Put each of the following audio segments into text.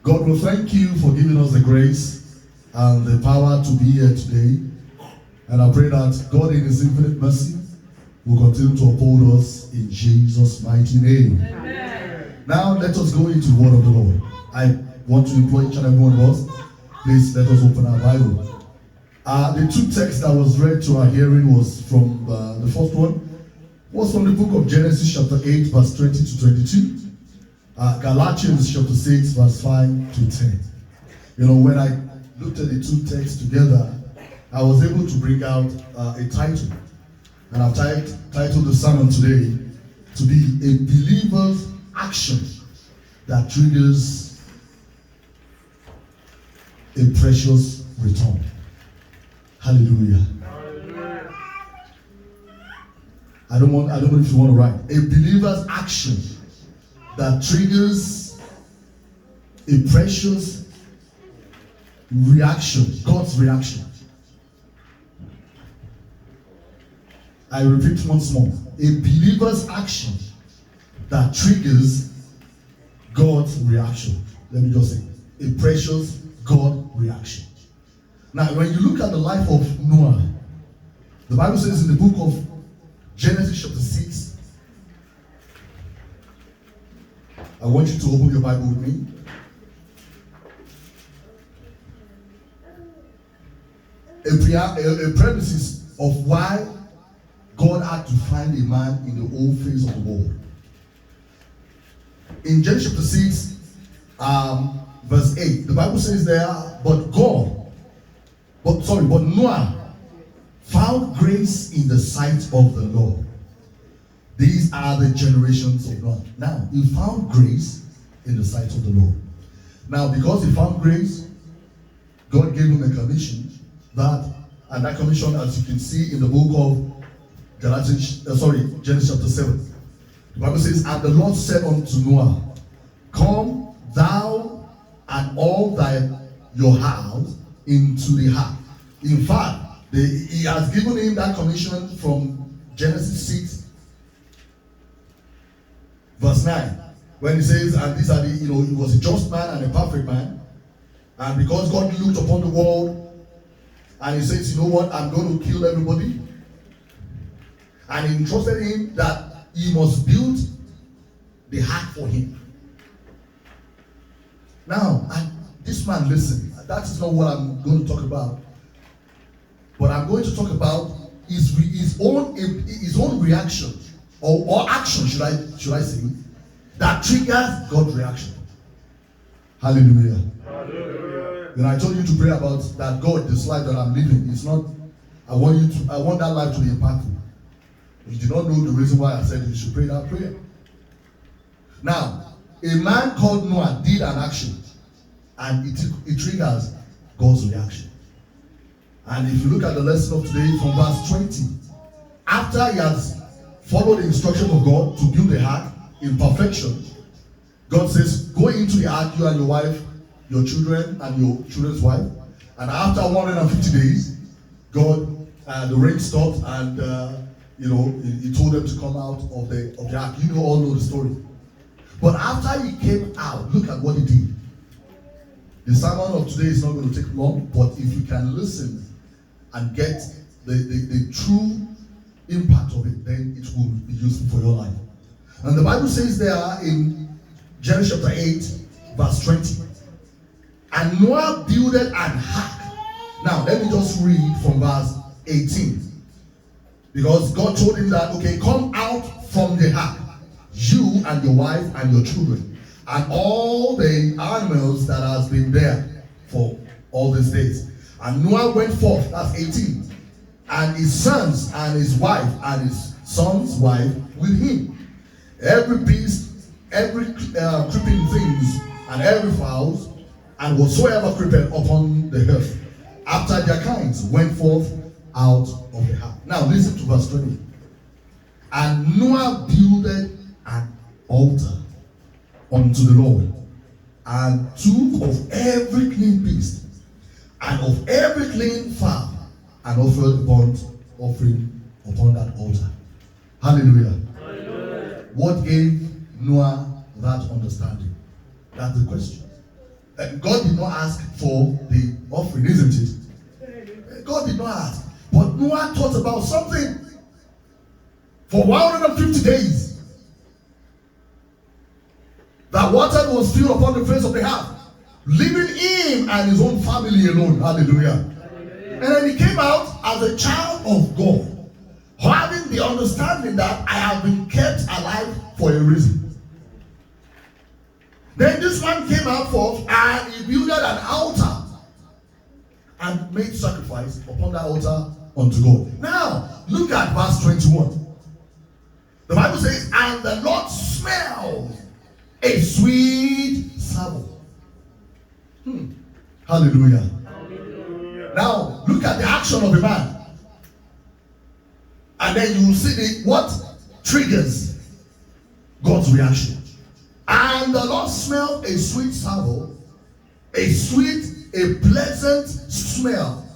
God will thank you for giving us the grace and the power to be here today. And I pray that God in His infinite mercy will continue to uphold us in Jesus' mighty name. Amen. Now let us go into the word of the Lord. I want to employ each and every one of us. Please let us open our Bible. The two texts that was read to our hearing was from the first one was from the book of Genesis chapter 8 verse 20 to 22. Galatians chapter 6 verse 5 to 10. You know, when I looked at the two texts together, I was able to bring out a title. And I've titled the sermon today to be a believer's action that triggers a precious return. Hallelujah. Hallelujah. I don't know if you want to write. A believer's action that triggers a precious reaction, God's reaction. I repeat once more. A believer's action that triggers God's reaction. Let me just say, a precious God reaction. Now, when you look at the life of Noah, the Bible says in the book of Genesis chapter 6, I want you to open your Bible with me. A premises of why God had to find a man in the whole face of the world. In Genesis chapter 6, verse 8, the Bible says there, but Noah found grace in the sight of the Lord. These are the generations of Noah. Now, he found grace in the sight of the Lord. Now, because he found grace, God gave him a commission and that commission, as you can see in the book of Genesis chapter 7. The Bible says, and the Lord said unto Noah, come thou and all your house into the ark. In fact, he has given him that commission from Genesis 6, verse 9, when he says, and these are he was a just man and a perfect man, and because God looked upon the world, and he says, you know what, I'm going to kill everybody, and he entrusted him that he must build the ark for him. Now, and this man, listen, that is not what I'm going to talk about. But I'm going to talk about his own reaction or action, should I say, that triggers God's reaction. Hallelujah. Hallelujah. Then I told you to pray about that. God, this life that I'm living is not. I want that life to be impactful. If you do not know the reason why I said you should pray that prayer. Now, a man called Noah did an action, and it triggers God's reaction. And if you look at the lesson of today from verse 20, after he has followed the instruction of God to build the ark in perfection, God says, go into the ark, you and your wife, your children, and your children's wife. And after 150 days, God, the rain stopped, and he told them to come out of the ark. You all know the story. But after he came out, look at what he did. The sermon of today is not going to take long, but if you can listen and get the true impact of it, then it will be useful for your life. And the Bible says there in Genesis chapter 8, verse 20, and Noah builded an ark. Now, let me just read from verse 18. Because God told him that, okay, come out from the ark, you and your wife and your children, and all the animals that has been there for all these days. And Noah went forth, that's 18, and his sons and his wife and his son's wife with him. Every beast, every creeping things, and every fowl, and whatsoever creepeth upon the earth, after their kinds, went forth out of the ark. Now listen to verse 20. And Noah builded an altar unto the Lord, and took of every clean beast, and of every clean fowl, and offered burnt offering upon that altar. Hallelujah. Hallelujah. What gave Noah that understanding? That's the question. And God did not ask for the offering, isn't it? God did not ask. But Noah thought about something for 150 days. That water was filled upon the face of the earth, leaving him and his own family alone. Hallelujah. And then he came out as a child of God, having the understanding that I have been kept alive for a reason. Then this man came out forth and he built an altar and made sacrifice upon that altar unto God. Now, look at verse 21. The Bible says, and the Lord smelled a sweet savour. Hallelujah. Now, look at the action of a man. And then you will see what triggers God's reaction. And the Lord smelled a sweet savour, a pleasant smell.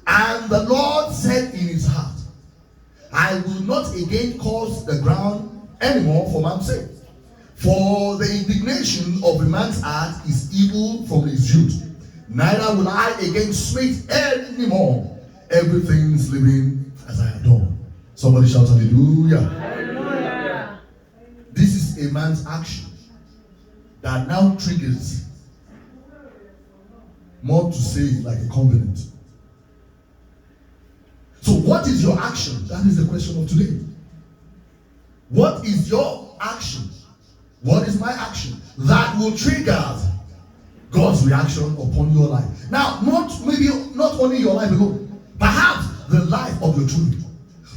And the Lord said in his heart, I will not again cause the ground anymore for man's sake. For the indignation of a man's heart is evil from his youth. Neither will I again smite anymore everything's living as I have done. Somebody shout hallelujah. Hallelujah. This is a man's action that now triggers more to say like a covenant. So what is your action? That is the question of today. What is your action? What is my action that will trigger God's reaction upon your life? Now, not only your life alone, perhaps the life of your children,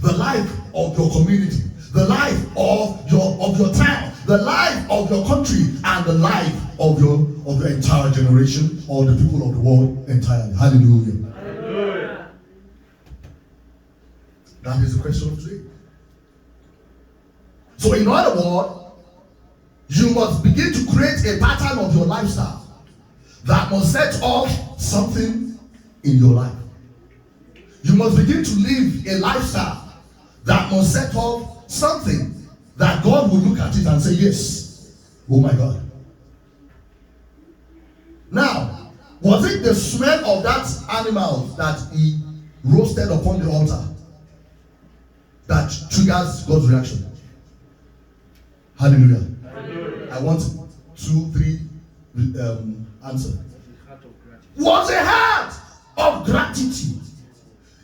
the life of your community, the life of your town, the life of your country, and the life of your entire generation or the people of the world entirely. Hallelujah. Hallelujah. That is the question of today. So in other words, you must begin to create a pattern of your lifestyle that must set off something in your life. You must begin to live a lifestyle that must set off something that God will look at it and say, yes, oh my God. Now, was it the smell of that animal that he roasted upon the altar that triggers God's reaction? Hallelujah. I want 2, 3 answer. Was a heart of gratitude.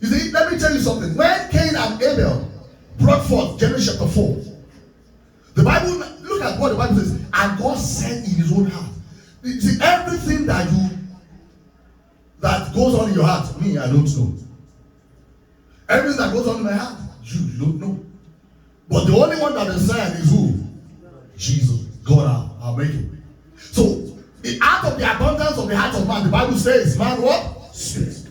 You see, let me tell you something. When Cain and Abel brought forth Genesis chapter 4, the Bible, look at what the Bible says, and God said in his own heart. You see, everything that goes on in your heart, me, I don't know. Everything that goes on in my heart, you don't know. But the only one that is saying is who? Jesus. God, I'll make it. So, out of the abundance of the heart of man, the Bible says, man what? Spirit.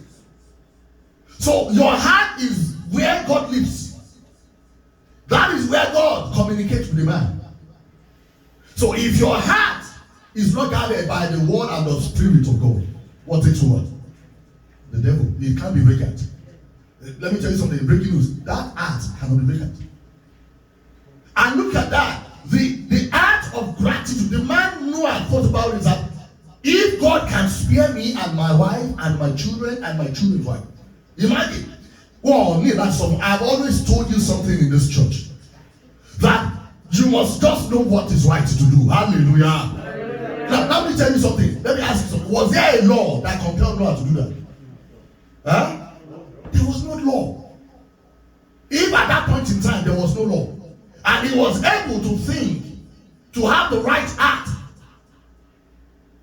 So, your heart is where God lives. That is where God communicates with the man. So, if your heart is not guarded by the word and the spirit of God, what takes over? The devil. It can't be vacant. Let me tell you something. Breaking news. That heart cannot be vacant. And look at that. The act of gratitude, the man Noah thought about is that if God can spare me and my wife and my children and my children's wife, imagine. Well, I've always told you something in this church that you must just know what is right to do. Hallelujah. Hallelujah. Now, let me tell you something. Let me ask you something. Was there a law that compelled Noah to do that? Huh? There was no law. If at that point in time there was no law, and he was able to think, to have the right act,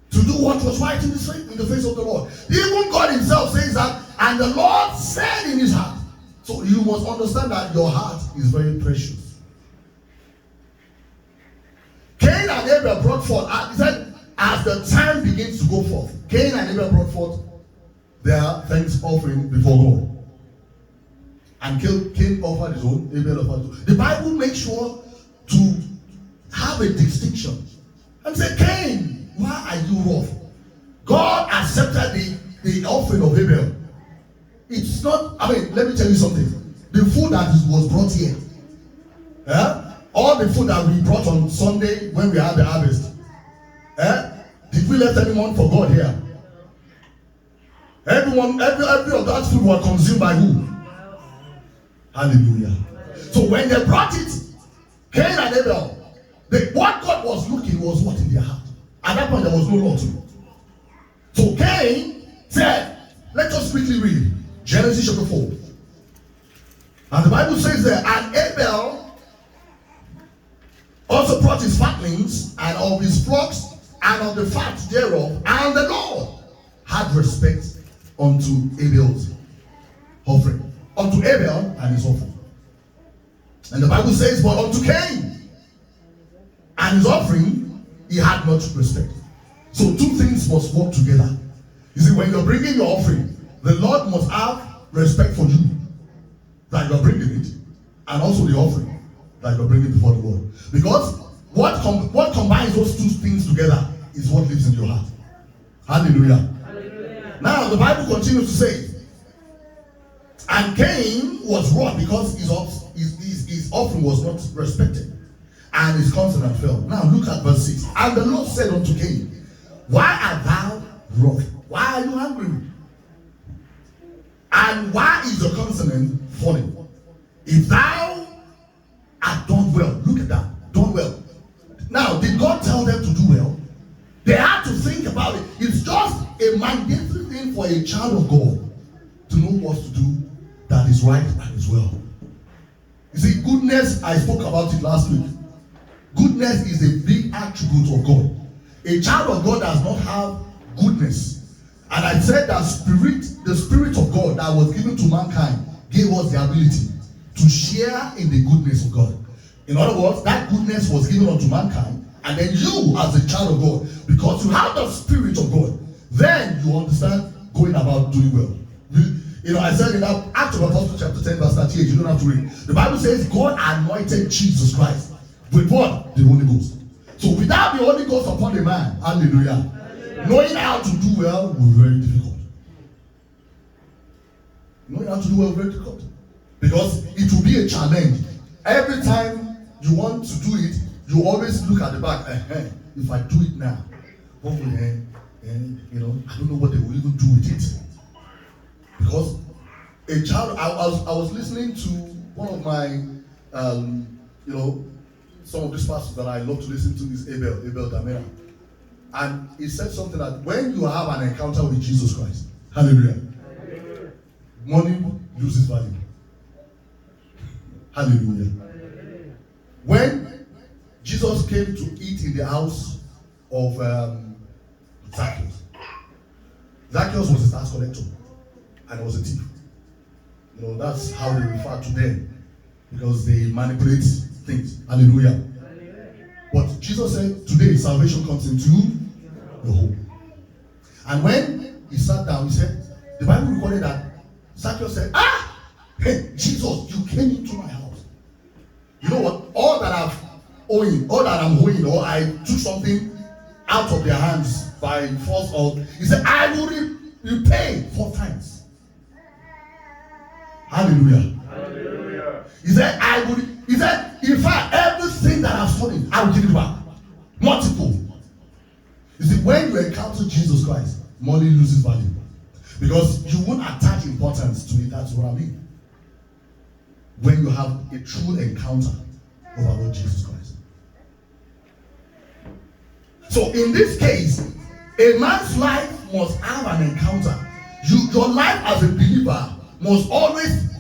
to do what was right in the face of the Lord. Even God himself says that, and the Lord said in his heart. So you must understand that your heart is very precious. Cain and Abel brought forth, he said, as the time begins to go forth, Cain and Abel brought forth their thanks offering before God. And Cain offered his own, Abel offered his own. The Bible makes sure to have a distinction and say, Cain, why are you wroth? God accepted the offering of Abel. It's not, let me tell you something. The food that was brought here, all the food that we brought on Sunday when we had the harvest, Did we left anyone for God here? Every of that food was consumed by who? Hallelujah. So when they brought it, Cain and Abel, what God was looking was what in their heart. At that point, there was no law to it. So Cain said, let us quickly read Genesis chapter 4. And the Bible says there, and Abel also brought his fatlings and of his flocks and of the fat thereof, and the Lord had respect unto Abel's offering, unto Abel and his offering. And the Bible says, but unto Cain and his offering, he had not respect. So two things must work together. You see, when you're bringing your offering, the Lord must have respect for you, that you're bringing it, and also the offering that you're bringing before the Lord. Because what combines those two things together is what lives in your heart. Hallelujah. Hallelujah. Now the Bible continues to say, and Cain was wroth because his offering was not respected, and his consonant fell. Now look at verse 6. And the Lord said unto Cain, why art thou wroth? Why are you angry? And why is your consonant falling? If thou art done well, look at that, done well. Now, did God tell them to do well? They had to think about it. It's just a mandatory thing for a child of God to know what to do that is right and is well. You see, goodness, I spoke about it last week. Goodness is a big attribute of God. A child of God does not have goodness. And I said that the spirit of God that was given to mankind gave us the ability to share in the goodness of God. In other words, that goodness was given unto mankind, and then you as a child of God, because you have the spirit of God, then you understand going about doing well. You know, I said in that Acts of Apostles chapter 10 verse 38, you don't have to read. The Bible says God anointed Jesus Christ with what? The Holy Ghost. So without the Holy Ghost upon a man, hallelujah, knowing how to do well will be very difficult. Knowing how to do well will be very difficult. Because it will be a challenge. Every time you want to do it, you always look at the back. If I do it now, what will you know, I don't know what they will even do with it. Because a child, I was listening to one of my, you know, some of these pastors that I love to listen to is Abel Damera. And he said something that when you have an encounter with Jesus Christ, hallelujah, money loses value. Hallelujah. When Jesus came to eat in the house of Zacchaeus, Zacchaeus was a tax collector and was a thief. You know, that's how they refer to them, because they manipulate things. Hallelujah. But Jesus said, today salvation comes into the home. And when he sat down, he said, the Bible recorded that Zacchaeus said, hey, Jesus, you came into my house. You know what? All that I'm owing, or I took something out of their hands by force of, he said, I will repay 4 times. Hallelujah. Hallelujah. He said, in fact, everything that I've stolen, I will give it back. Multiple. You see, when you encounter Jesus Christ, money loses value. Because you won't attach importance to it. That's what I mean. When you have a true encounter of our Lord Jesus Christ. So in this case, a man's life must have an encounter. Your life as a believer must always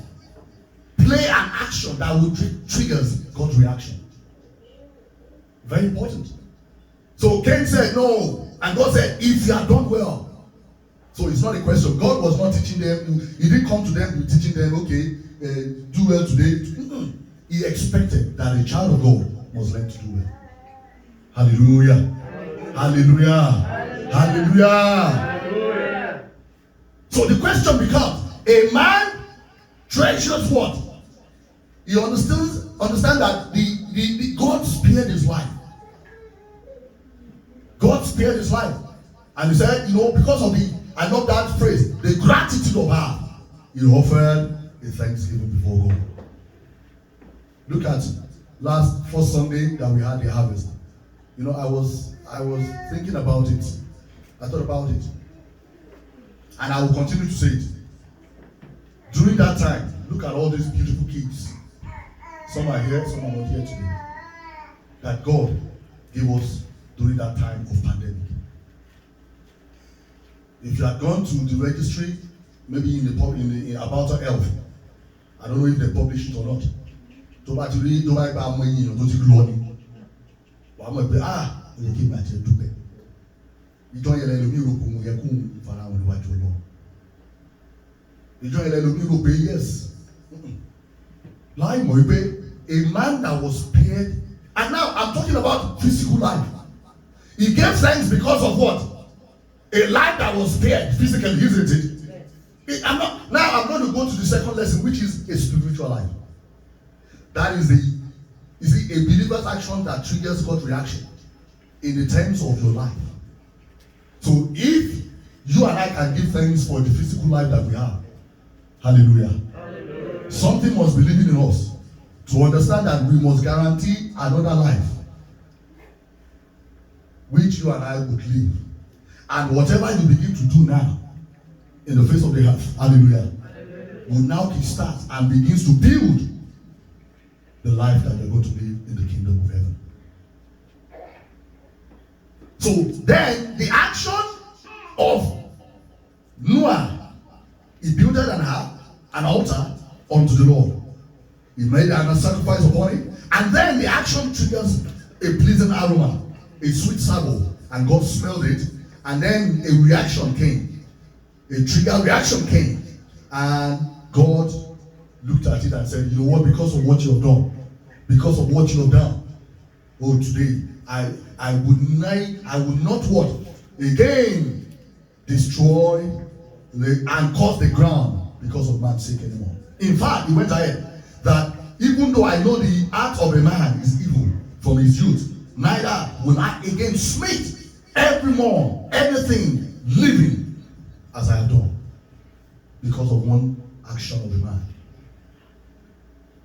play an action that will triggers God's reaction. Very important. So Cain said no, and God said, if you have done well. So it's not a question. God was not teaching them. He didn't come to them teaching them, okay, do well today. He expected that a child of God must learn to do well. Hallelujah. Hallelujah. Hallelujah. Hallelujah. So the question becomes, a man treasures what? He understands that the God spared his life. God spared his life. And he said, you know, because of I love that phrase, the gratitude of her, he offered a thanksgiving before God. Look at first Sunday that we had the harvest. You know, I was thinking about it. I thought about it. And I will continue to say it. During that time, look at all these beautiful kids. Some are here, some are not here today. That God gave us during that time of pandemic. If you had gone to the registry, maybe in about health, I don't know if they publish it or not. Tó bá ti rí tó bá gba ọmọ ènìyàn tó ti lọ ni. Wàá mọ̀ pé ó yẹ kí n bá tiẹ̀ dúpẹ́. Ìjọ yẹn lẹ́nu mi rò pé òun yẹ kó ìfara wọn níwájú Ọlọ́run. Ìjọ yẹn lẹ́nu mi rò pé yes. Láì mọ̀ wípé a man that was spared, and now I'm talking about physical life. He gave thanks because of what? A life that was spared physically, isn't it? I'm going to go to the second lesson, which is a spiritual life. That is a believer's action that triggers God's reaction in the terms of your life. So if you and I can give thanks for the physical life that we have, hallelujah. Hallelujah. Something must be living in us to understand that we must guarantee another life which you and I would live. And whatever you begin to do now in the face of the earth, hallelujah, will now kickstart and begins to build the life that you're going to live in the kingdom of heaven. So then the action of Noah, he built an altar unto the Lord. He made a sacrifice upon it, and then the action triggers a pleasing aroma, a sweet savour, and God smelled it, and then a reaction came. A trigger reaction came, and God looked at it and said, you know what, because of what you have done, because of what you have done, oh, today, I would not what? Again, destroy and cause the ground because of man's sake anymore. In fact, he went ahead that even though I know the act of a man is evil from his youth, neither will I again smite evermore anything living as I have done because of one action of a man.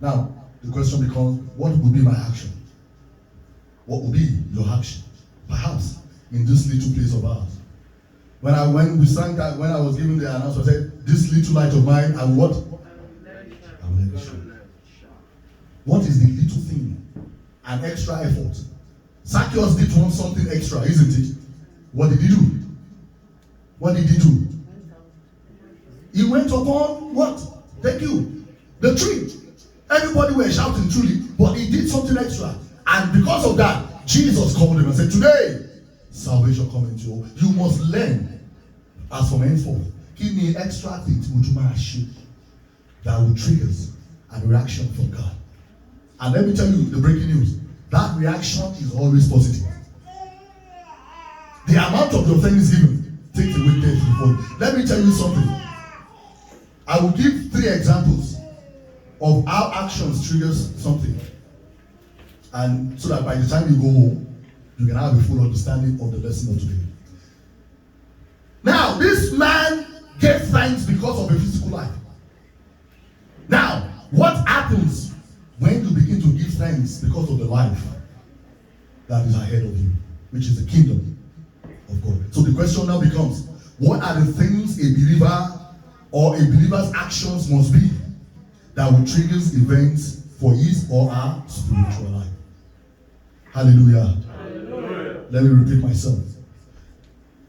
Now, the question becomes, what will be my action? What will be your action? Perhaps in this little place of ours. When we sang that, when I was giving the announcement, I said, this little light of mine, I will what? I will never shine. What is the little thing? An extra effort. Zacchaeus did want something extra, isn't it? What did he do? What did he do? He went upon what? Thank you. The tree. Everybody were shouting truly, but he did something extra. And because of that, Jesus called him and said, today, salvation coming to you. You must learn, as from henceforth, give me extra things that will trigger a reaction from God. And let me tell you the breaking news. That reaction is always positive. The amount of your thanksgiving takes away death before you. Let me tell you something. I will give 3 examples of how actions triggers something. And so that by the time you go home, you can have a full understanding of the lesson of today. Now, this man gave thanks because of a physical life. Now, what happens when you begin to give thanks because of the life that is ahead of you, which is the kingdom of God? So the question now becomes, what are the things a believer or a believer's actions must be that will trigger events for his or her spiritual life? Hallelujah. Hallelujah. Let me repeat myself.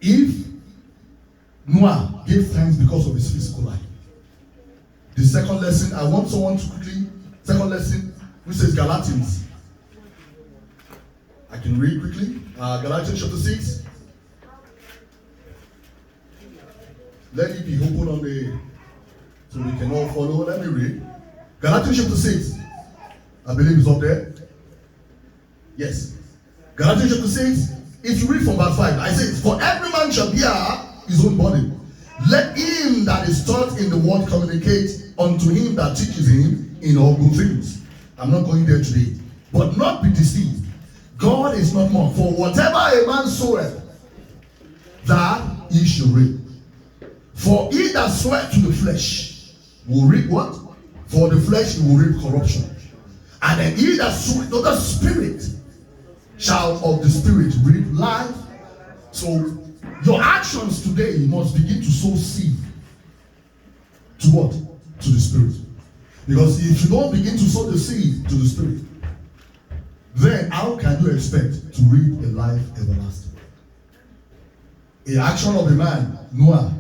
If Noah gave thanks because of his physical life, the second lesson, I want someone to quickly, second lesson, which says Galatians. I can read quickly. Galatians chapter 6. Let it be open on the, so we can all follow. Let me read. Galatians chapter 6. I believe it's up there. Yes. Galatians chapter 6. If you read from verse 5, I say, for every man shall bear his own body. Let him that is taught in the word communicate unto him that teaches him in all good things. I'm not going there today. But not be deceived. God is not more. For whatever a man soweth, that he shall reap. For he that soweth to the flesh will reap what? For the flesh he will reap corruption. And then he that soweth to the spirit shall of the Spirit reap life. So your actions today must begin to sow seed to what? To the Spirit. Because if you don't begin to sow the seed to the Spirit, then how can you expect to reap a life everlasting? The action of a man, Noah,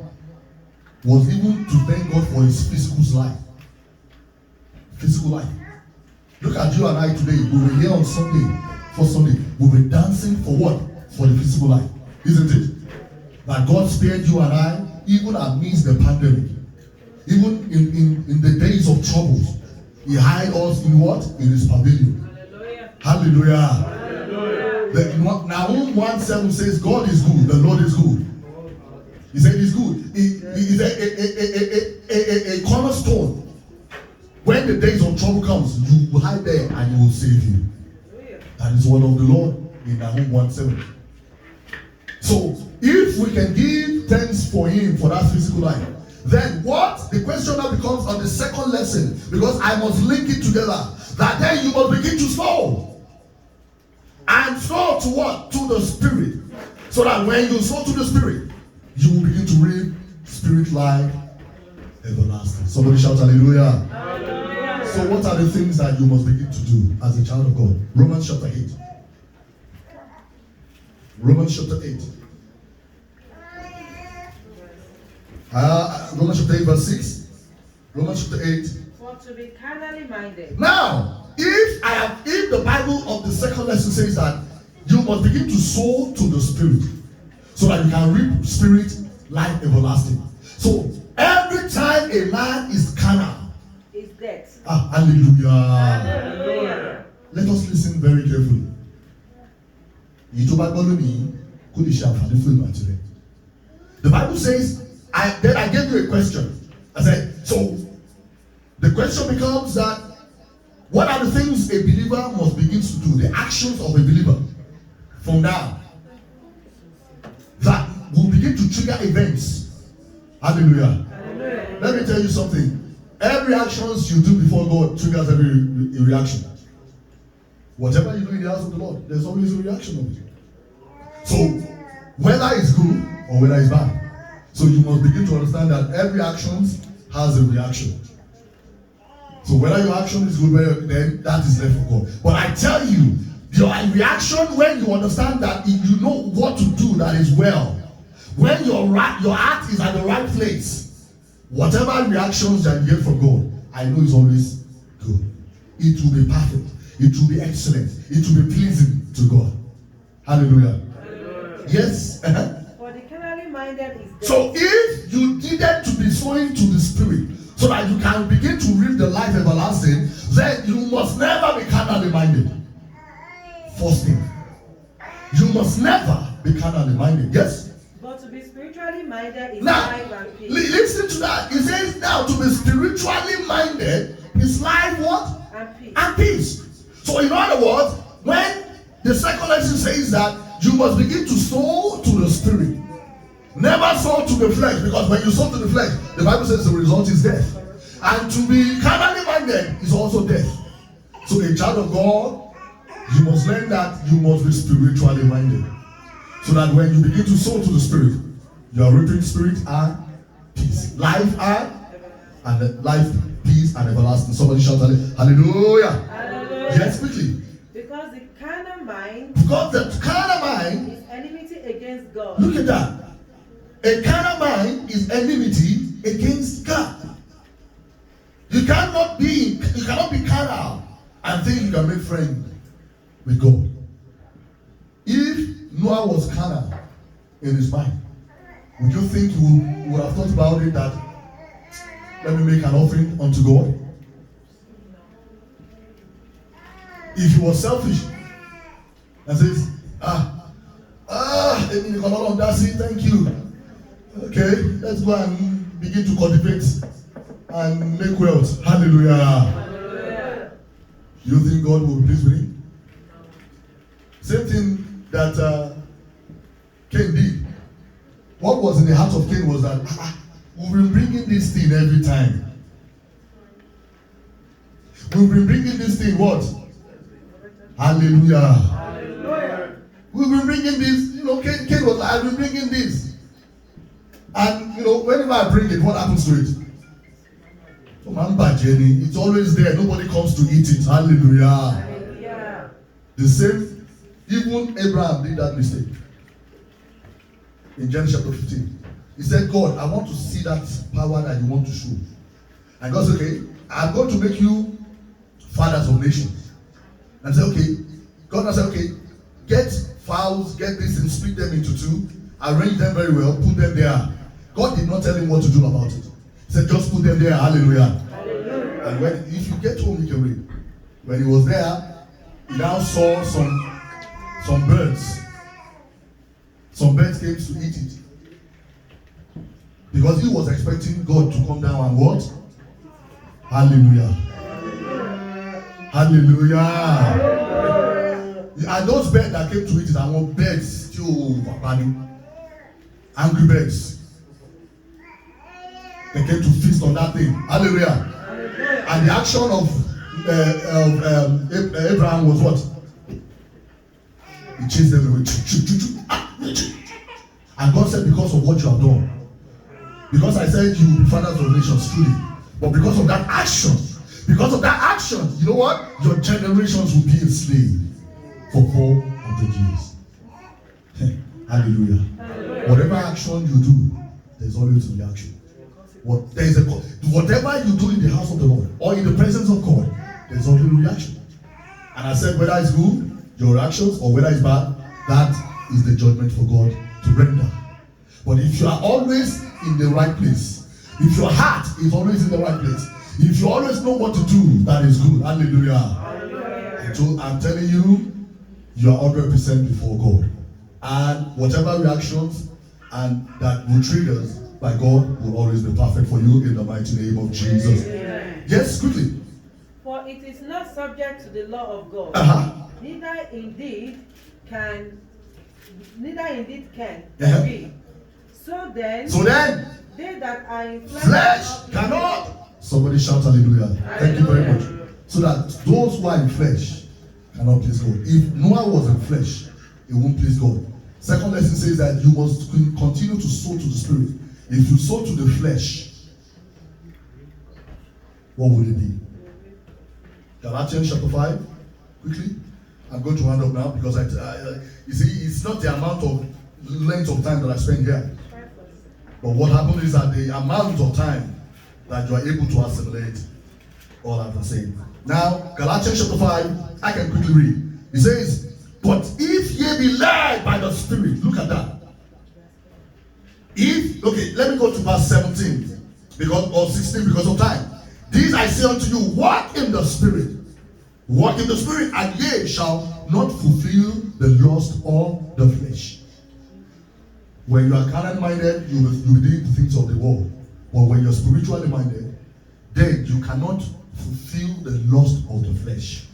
was even to thank God for his physical life. Physical life. Look at you and I today. We were here on Sunday. For Sunday, we were dancing for what? For the physical life. Isn't it? That God spared you and I, even amidst the pandemic. Even in the days of troubles. He hid us in what? In his pavilion. Hallelujah. Hallelujah. Nahum 1:7 says, God is good, the Lord is good. He said he's good. He is a cornerstone. When the days of trouble comes, you will hide there and he will save you. That is word of the Lord in Nahum 1:7. So, if we can give thanks for him for that physical life, then what? The question now becomes on the second lesson, because I must link it together, that then you must begin to sow. And sow to what? To the Spirit. So that when you sow to the Spirit, you will begin to reap Spirit life everlasting. Somebody shout hallelujah. Hallelujah. So what are the things that you must begin to do as a child of God? Romans chapter 8. Romans chapter 8. Romans chapter 8 verse 6. Romans chapter 8. For to be carnally minded. Now, if the Bible of the second lesson says that you must begin to sow to the Spirit so that you can reap Spirit life everlasting. So every time a man is carnal, is death. Hallelujah. Hallelujah. Let us listen very carefully. The Bible says, then I gave you a question. I said, so the question becomes that what are the things a believer must begin to do? The actions of a believer from now that will begin to trigger events. Hallelujah. Hallelujah. Let me tell you something. Every actions you do before God triggers every reaction. Whatever you do in the house of the Lord, there's always a reaction of it. So whether it's good or whether it's bad. So you must begin to understand that every action has a reaction. So whether your action is good, then that is left for God. But I tell you, your reaction when you understand that you know what to do that is well, when your heart is at the right place, whatever reactions that you get from God, I know is always good. It will be perfect. It will be excellent. It will be pleasing to God. Hallelujah. Hallelujah. Yes. For the carnally minded is death. So if you needed to be sowing to the Spirit so that you can begin to reap the life everlasting, then you must never be carnally minded. First thing, you must never be carnally minded. Yes? But to be spiritually minded is now, life and peace. Listen to that. It says now to be spiritually minded is life what? And peace. And peace. So in other words, when the second lesson says that you must begin to sow to the Spirit. Never sow to the flesh, because when you sow to the flesh, the Bible says the result is death. And to be carnally minded is also death. So a child of God, you must learn that you must be spiritually minded. So that when you begin to sow to the Spirit, you are reaping Spirit and peace. Life and life, peace and everlasting. Somebody shout hallelujah. Hallelujah. Yes, quickly. Because the carnal mind is enmity against God. Look at that. A carnal mind is enmity against God. You cannot be carnal and think you can make friends with God. If Noah was carnal in his mind, would you think he would have thought about it that let me make an offering unto God? If he was selfish and says, thank you. Okay, let's go and begin to cultivate and make wealth. Hallelujah. Hallelujah. Do you think God will be pleased with him? Same thing that Cain did. What was in the heart of Cain was that we've been bringing this thing every time. We've been bringing this thing what? Hallelujah. Hallelujah. We've been bringing this. Cain was like, I've been bringing this. And, whenever I bring it, what happens to it? It's always there. Nobody comes to eat it. Hallelujah. Hallelujah. The same, even Abraham did that mistake. In Genesis chapter 15. He said, God, I want to see that power that you want to show. And God said, okay, I'm going to make you fathers of nations. And said, okay. God said, okay, get fowls, get this and split them into two, arrange them very well, put them there. God did not tell him what to do about it. He said, just put them there. Hallelujah. Hallelujah. And if you get home, you can read. When he was there, he now saw some birds. Some birds came to eat it. Because he was expecting God to come down and what? Hallelujah. Hallelujah. And those birds that came to eat it, and one birds still angry birds. They came to feast on that thing. Hallelujah. And the action of Abraham was what? He chased them away. And God said, because of what you have done, because I said you will be fathers of nations truly, but because of that action, you know what? Your generations will be enslaved for 400 years. Hallelujah. Whatever action you do, there's always a reaction. Whatever you do in the house of the Lord or in the presence of God, there's always a reaction. And I said, whether it's good, your reactions, or whether it's bad, that is the judgment for God to render. But if you are always in the right place, if your heart is always in the right place, if you always know what to do, that is good. Hallelujah. Hallelujah. So I'm telling you, you are 100% before God. And whatever reactions and that will trigger us by God will always be perfect for you in the mighty name of Jesus. Amen. Yes, quickly. For it is not subject to the law of God, neither indeed can be. So then, they that are in flesh cannot. Somebody shout hallelujah. Thank you very much. So that those who are in flesh cannot please God. If Noah was in flesh, it won't please God. Second lesson says that you must continue to sow to the spirit. If you sow to the flesh, what would it be? Galatians chapter 5, quickly. I'm going to round up now because you see, it's not the amount of length of time that I spend here. But what happened is that the amount of time that you are able to assimilate all I've been saying. Now, Galatians chapter 5, I can quickly read. It says, but if ye be led by the Spirit, look at that. Let me go to verse 17 or 16 because of time. This I say unto you, walk in the Spirit. Walk in the Spirit, and ye shall not fulfill the lust of the flesh. When you are carnal minded, you will do the things of the world. But when you're spiritually minded, then you cannot fulfill the lust of the flesh.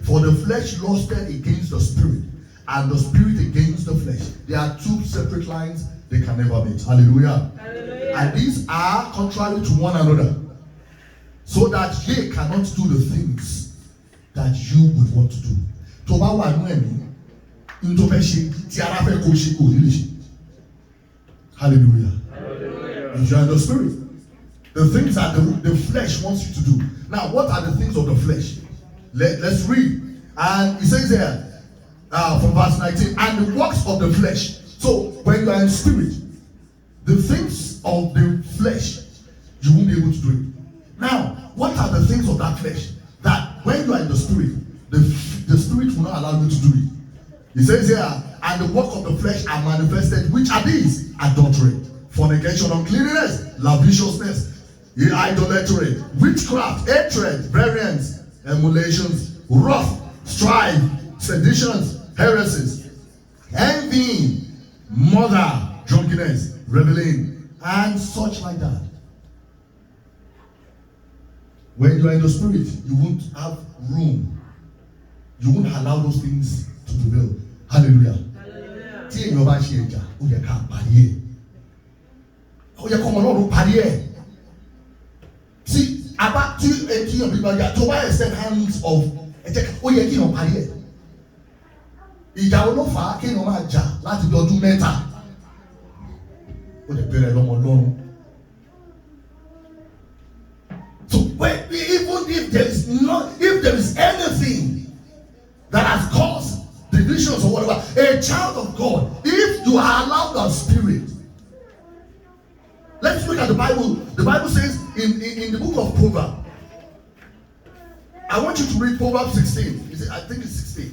For the flesh lusted against the spirit, and the spirit against the flesh. There are two separate lines, they can never meet. Hallelujah. Hallelujah. And these are contrary to one another, so that ye cannot do the things that you would want to do. Hallelujah. Hallelujah. If you are in the spirit, the things that the flesh wants you to do. Now, what are the things of the flesh? Let's read. And it says here, from verse 19, and the works of the flesh. So, when you are in spirit, the things of the flesh, you won't be able to do it. Now, what are the things of that flesh? That when you are in the spirit will not allow you to do it. It says here, and the work of the flesh are manifested, which are these? Adultery, fornication, uncleanness, lasciviousness, idolatry, witchcraft, hatred, variance, emulations, wrath, strife, seditions, heresies, envy, murder, drunkenness, reveling, and such like that. When you are in the spirit, you won't have room. You won't allow those things to prevail. Hallelujah. See, about two people, to why extent hands of ìjà wo ló fà á kéèyàn máa jà láti bí ọdún mẹ́ta ó lè bẹ̀rẹ̀ lọ́mọ lọ́rùn. So even if there is anything that has caused divisions or whatever, a child of God, if you are allowed the Spirit, let's look at the Bible. The Bible says in the book of Proverbs. I want you to read Proverbs 16. I think it's 16.